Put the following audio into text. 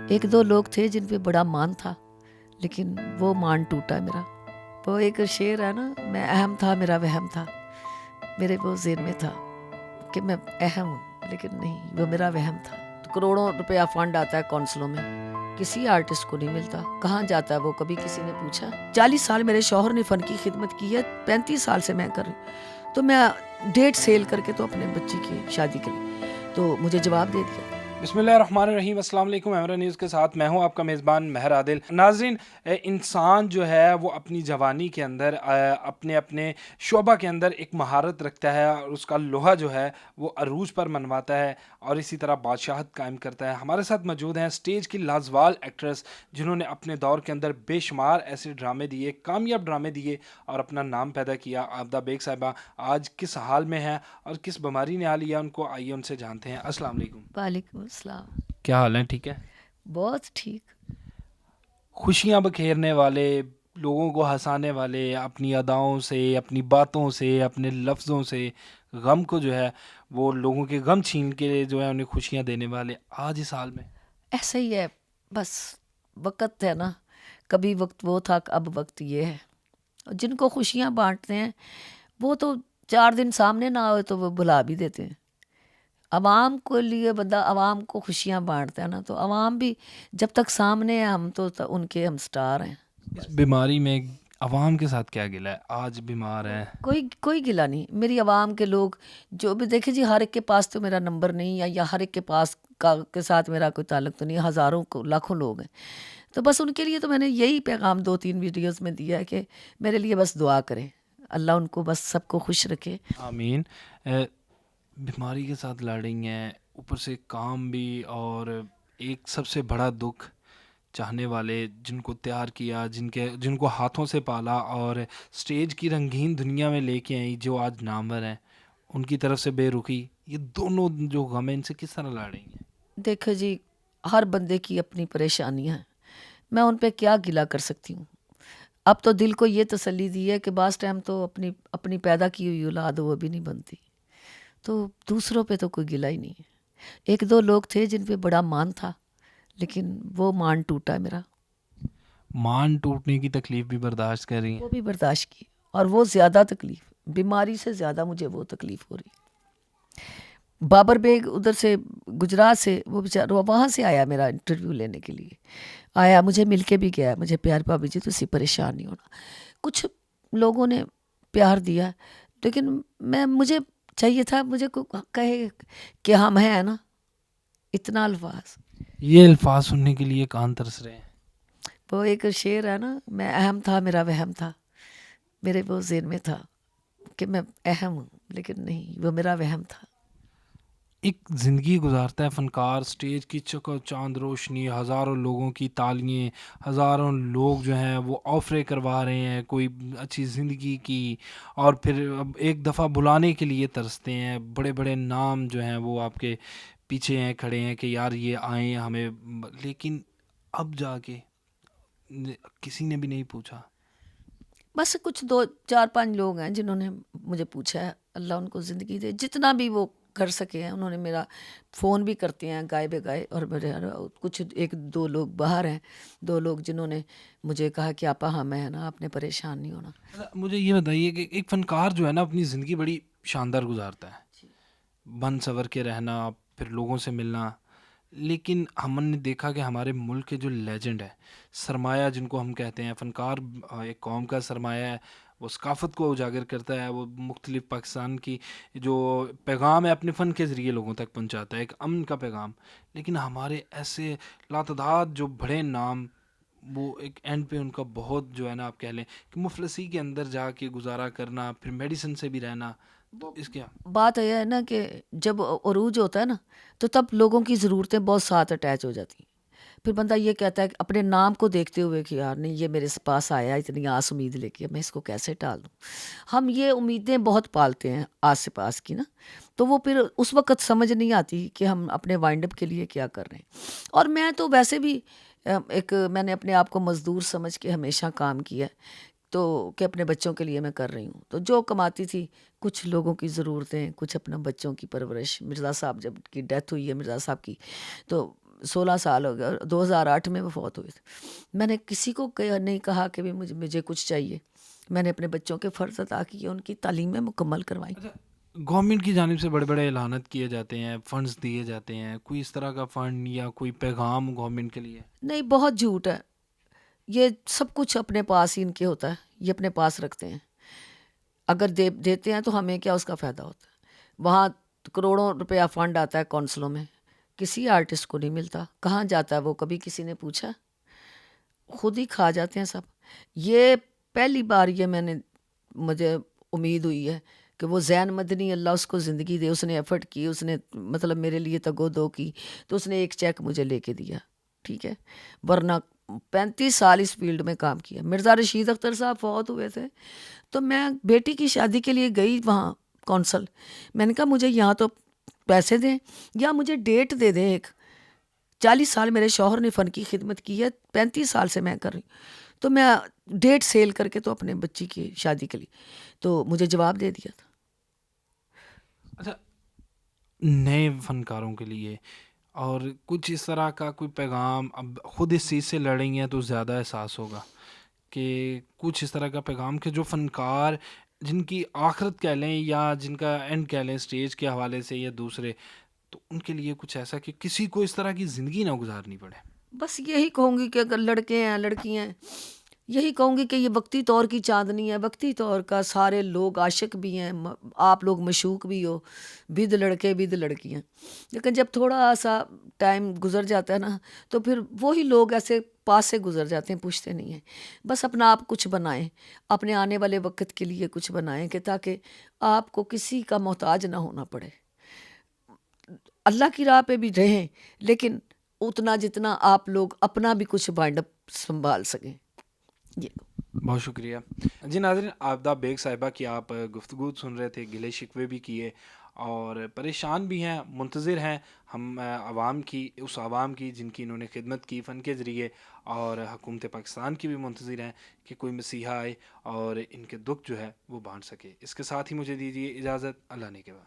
ایک دو لوگ تھے جن پہ بڑا مان تھا، لیکن وہ مان ٹوٹا میرا۔ وہ ایک شعر ہے نا، میں اہم تھا میرا وہم تھا، میرے وہ ذہن میں تھا کہ میں اہم ہوں، لیکن نہیں، وہ میرا وہم تھا۔ تو کروڑوں روپیہ فنڈ آتا ہے کونسلوں میں، کسی آرٹسٹ کو نہیں ملتا، کہاں جاتا ہے وہ؟ کبھی کسی نے پوچھا؟ 40 سال میرے شوہر نے فن کی خدمت کی ہے، 35 سال سے میں کر رہی ہوں، تو میں ڈیٹ سیل کر کے تو اپنے بچی کی شادی کے لیے تو مجھے جواب دے دیا۔ بسم اللہ الرحمن الرحیم۔ السلام علیکم، ایمرا نیوز کے ساتھ میں ہوں آپ کا میزبان مہر عادل۔ ناظرین، انسان جو ہے وہ اپنی جوانی کے اندر اپنے اپنے شعبہ کے اندر ایک مہارت رکھتا ہے اور اس کا لوہا جو ہے وہ عروج پر منواتا ہے اور اسی طرح بادشاہت قائم کرتا ہے۔ ہمارے ساتھ موجود ہیں اسٹیج کی لازوال ایکٹریس جنہوں نے اپنے دور کے اندر بے شمار ایسے ڈرامے دیے، کامیاب ڈرامے دیے اور اپنا نام پیدا کیا۔ عابدہ بیگ صاحبہ آج کس حال میں ہیں اور کس بیماری نے آ لیا ان کو، آئیے ان سے جانتے ہیں۔ السلام علیکم۔ وعلیکم السلام۔ کیا حال ہے؟ ٹھیک ہے؟ بہت ٹھیک۔ خوشیاں بکھیرنے والے، لوگوں کو ہنسانے والے، اپنی اداؤں سے، اپنی باتوں سے، اپنے لفظوں سے غم کو جو ہے وہ لوگوں کے غم چھین کے جو ہے انہیں خوشیاں دینے والے آج اس حال میں۔ ایسا ہی ہے، بس وقت ہے نا، کبھی وقت وہ تھا، اب وقت یہ ہے۔ اور جن کو خوشیاں بانٹتے ہیں وہ تو 4 دن سامنے نہ ہوئے تو وہ بلا بھی دیتے ہیں۔ عوام کو لیے بندہ عوام کو خوشیاں بانٹتا ہے نا، تو عوام بھی جب تک سامنے ہیں ہم تو ان کے ہم سٹار ہیں۔ اس بیماری میں عوام کے ساتھ کیا گلا ہے؟ آج بیمار ہیں۔ کوئی گلا نہیں، میری عوام کے لوگ جو بھی دیکھیں جی، ہر ایک کے پاس تو میرا نمبر نہیں ہے، یا ہر ایک کے پاس کے ساتھ میرا کوئی تعلق تو نہیں، ہزاروں کو لاکھوں لوگ ہیں، تو بس ان کے لیے تو میں نے یہی پیغام 2-3 ویڈیوز میں دیا ہے کہ میرے لیے بس دعا کریں، اللہ ان کو بس سب کو خوش رکھے۔ آمین۔ بیماری کے ساتھ لڑ رہی ہیں، اوپر سے کام بھی، اور ایک سب سے بڑا دکھ چاہنے والے جن کو تیار کیا، جن کو ہاتھوں سے پالا اور سٹیج کی رنگین دنیا میں لے کے آئی، جو آج نامور ہیں، ان کی طرف سے بے رخی، یہ دونوں جو غم ہیں ان سے کس طرح لڑ رہی ہیں؟ دیکھو جی، ہر بندے کی اپنی پریشانیاں ہیں، میں ان پہ کیا گلہ کر سکتی ہوں؟ اب تو دل کو یہ تسلی دی ہے کہ بعض ٹائم تو اپنی پیدا کی ہوئی اولاد وہ بھی نہیں بنتی، تو دوسروں پہ تو کوئی گلہ ہی نہیں ہے۔ ایک دو لوگ تھے جن پہ بڑا مان تھا، لیکن وہ مان ٹوٹا میرا۔ مان ٹوٹنے کی تکلیف بھی برداشت کر رہی وہ ہیں؟ بھی برداشت کی، اور وہ زیادہ تکلیف، بیماری سے زیادہ مجھے وہ تکلیف ہو رہی۔ بابر بیگ ادھر سے گجرات سے، وہ بیچارہ وہاں سے آیا میرا انٹرویو لینے کے لیے، آیا مجھے مل کے بھی گیا، مجھے پیار بھابی جی تسی پریشان نہیں ہونا۔ کچھ لوگوں نے پیار دیا، لیکن مجھے چاہیے تھا مجھے کوئی کہے کہ ہم ہیں نا، اتنا الفاظ۔ یہ الفاظ سننے کے لیے کان ترس رہے ہیں۔ وہ ایک شعر ہے نا، میں اہم تھا میرا وہم تھا، میرے وہ ذہن میں تھا کہ میں اہم ہوں، لیکن نہیں، وہ میرا وہم تھا۔ ایک زندگی گزارتا ہے فنکار، سٹیج کی چکو چاند روشنی، ہزاروں لوگوں کی تالیاں، ہزاروں لوگ جو ہیں وہ آفرے کروا رہے ہیں کوئی اچھی زندگی کی، اور پھر اب ایک دفعہ بلانے کے لیے ترستے ہیں، بڑے بڑے نام جو ہیں وہ آپ کے پیچھے ہیں، کھڑے ہیں کہ یار یہ آئیں ہمیں، لیکن اب جا کے کسی نے بھی نہیں پوچھا۔ بس کچھ 2-4-5 لوگ ہیں جنہوں نے مجھے پوچھا ہے، اللہ ان کو زندگی دے، جتنا بھی وہ کر سکے ہیں انہوں نے میرا فون بھی کرتے ہیں گائے بے گائے، اور میرے کچھ 1-2 لوگ باہر ہیں، 2 لوگ جنہوں نے مجھے کہا کہ آپا ہم ہیں نا، آپ نے پریشان نہیں ہونا۔ مجھے یہ بتائیے کہ ایک فنکار جو ہے نا اپنی زندگی بڑی شاندار گزارتا ہے، بن سور کے رہنا، پھر لوگوں سے ملنا، لیکن ہم نے دیکھا کہ ہمارے ملک کے جو لیجنڈ ہے، سرمایہ جن کو ہم کہتے ہیں، فنکار ایک قوم کا سرمایہ ہے، وہ ثقافت کو اجاگر کرتا ہے، وہ مختلف پاکستان کی جو پیغام ہے اپنے فن کے ذریعے لوگوں تک پہنچاتا ہے، ایک امن کا پیغام، لیکن ہمارے ایسے لاتعداد جو بڑے نام، وہ ایک اینڈ پہ ان کا بہت جو ہے نا آپ کہہ لیں کہ مفلسی کے اندر جا کے گزارا کرنا، پھر میڈیسن سے بھی رہنا، تو اس کے بات یہ ہے نا کہ جب عروج ہوتا ہے نا تو تب لوگوں کی ضرورتیں بہت ساتھ اٹیچ ہو جاتی ہیں، پھر بندہ یہ کہتا ہے کہ اپنے نام کو دیکھتے ہوئے کہ یار نہیں، یہ میرے پاس آیا اتنی آس امید لے کے، میں اس کو کیسے ٹال دوں۔ ہم یہ امیدیں بہت پالتے ہیں آس سے پاس کی نا، تو وہ پھر اس وقت سمجھ نہیں آتی کہ ہم اپنے وائنڈ اپ کے لیے کیا کر رہے ہیں۔ اور میں تو ویسے بھی میں نے اپنے آپ کو مزدور سمجھ کے ہمیشہ کام کیا ہے، تو کہ اپنے بچوں کے لیے میں کر رہی ہوں، تو جو کماتی تھی کچھ لوگوں کی ضرورتیں، کچھ اپنا بچوں کی پرورش۔ مرزا صاحب جب کی ڈیتھ ہوئی ہے، مرزا صاحب کی، تو 16 سال ہو گئے اور 2008 میں وہ فوت ہوئے تھے۔ میں نے کسی کو نہیں کہا کہ بھی مجھے کچھ چاہیے، میں نے اپنے بچوں کے فرض ادا کیے، ان کی تعلیمیں مکمل کروائی۔ اچھا، گورنمنٹ کی جانب سے بڑے بڑے اعلانات کیے جاتے ہیں، فنڈز دیے جاتے ہیں، کوئی اس طرح کا فنڈ یا کوئی پیغام گورنمنٹ کے لیے؟ نہیں، بہت جھوٹ ہے یہ، سب کچھ اپنے پاس ہی ان کے ہوتا ہے، یہ اپنے پاس رکھتے ہیں۔ اگر دیتے ہیں تو ہمیں کیا اس کا فائدہ ہوتا ہے؟ وہاں کروڑوں روپیہ فنڈ آتا ہے کونسلوں میں، کسی آرٹسٹ کو نہیں ملتا، کہاں جاتا ہے وہ؟ کبھی کسی نے پوچھا؟ خود ہی کھا جاتے ہیں سب۔ یہ پہلی بار یہ مجھے امید ہوئی ہے کہ وہ زین مدنی، اللہ اس کو زندگی دے، اس نے ایفرٹ کی، اس نے مطلب میرے لیے تگو دو کی، تو اس نے ایک چیک مجھے لے کے دیا، ٹھیک ہے؟ ورنہ 35 سال اس فیلڈ میں کام کیا۔ مرزا رشید اختر صاحب فوت ہوئے تھے تو میں بیٹی کی شادی کے لیے گئی وہاں کونسل، میں نے کہا مجھے یہاں تو پیسے دیں یا مجھے ڈیٹ دے دیں ایک۔ 40 سال میرے شوہر نے فن کی خدمت کی ہے، 35 سال سے میں کر رہی ہوں، تو میں ڈیٹ سیل کر کے تو اپنے بچی کی شادی کے لیے، تو مجھے جواب دے دیا تھا۔ اچھا، نئے فنکاروں کے لیے اور کچھ اس طرح کا کوئی پیغام، اب خود اس چیز سے لڑیں گے تو زیادہ احساس ہوگا کہ کچھ اس طرح کا پیغام کہ جو فنکار جن کی آخرت کہہ لیں یا جن کا اینڈ کہہ لیں اسٹیج کے حوالے سے یا دوسرے، تو ان کے لیے کچھ ایسا کہ کسی کو اس طرح کی زندگی نہ گزارنی پڑے۔ بس یہی کہوں گی کہ اگر لڑکے ہیں لڑکیاں ہیں، یہی کہوں گی کہ یہ وقتی طور کی چاندنی ہے، وقتی طور کا، سارے لوگ عاشق بھی ہیں، آپ لوگ مشوق بھی ہو، بد لڑکے بد لڑکیاں، لیکن جب تھوڑا سا ٹائم گزر جاتا ہے نا تو پھر وہی لوگ ایسے پاس سے گزر جاتے ہیں، پوچھتے نہیں ہیں۔ بس اپنا آپ کچھ بنائیں، اپنے آنے والے وقت کے لیے کچھ بنائیں کہ تاکہ آپ کو کسی کا محتاج نہ ہونا پڑے۔ اللہ کی راہ پہ بھی رہیں لیکن اتنا جتنا آپ لوگ اپنا بھی کچھ بائنڈ اپ سنبھال سکیں۔ یہ بہت شکریہ جی۔ ناظرین، آبدہ بیگ صاحبہ کی آپ گفتگو سن رہے تھے، گلے شکوے بھی کیے اور پریشان بھی ہیں، منتظر ہیں ہم عوام کی، اس عوام کی جن کی انہوں نے خدمت کی فن کے ذریعے، اور حکومت پاکستان کی بھی منتظر ہیں کہ کوئی مسیحا آئے اور ان کے دکھ جو ہے وہ بانٹ سکے۔ اس کے ساتھ ہی مجھے دیجیے اجازت، اللہ نے کے بعد۔